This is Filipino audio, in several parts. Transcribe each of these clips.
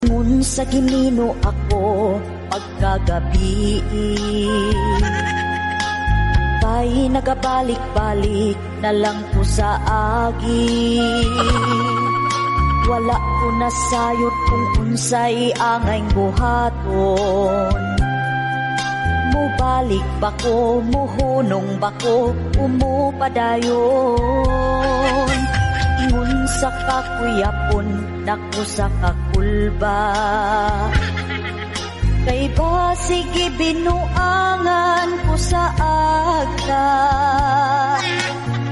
Ngun sa ginino ako pagkagabi, kay nagabalik-balik na lang ko sa agi. Wala ko nasayod kung unsay angay buhaton. Mubalik ba ko, muhunong ba ko, umupadayon. Ingon sa kakuyapon, naku sa kakulba. Kay ba sige binuangan ko sa agta.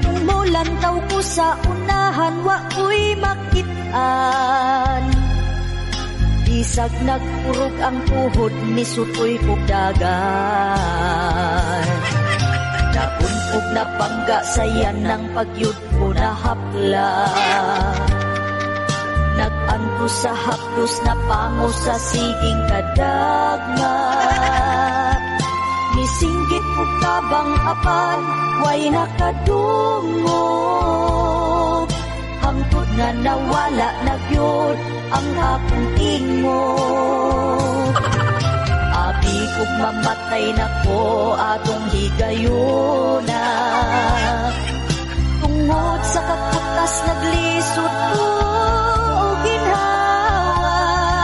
Kung mulantaw ko sa unahan, wa ko'y makitaan. Isag nagpurog ang tuhod ni sutoy kog dagan. Nabuntog na pangga sayan ng pagyud ko na hapla. Nag-anto sa haplos na pango sa siging kadagma. Misinggit ko kabang apan, way nakadungo. Hangtod nga nawala na gyud ang akong tingog. Abi kog mamatay na ko atong higayuna.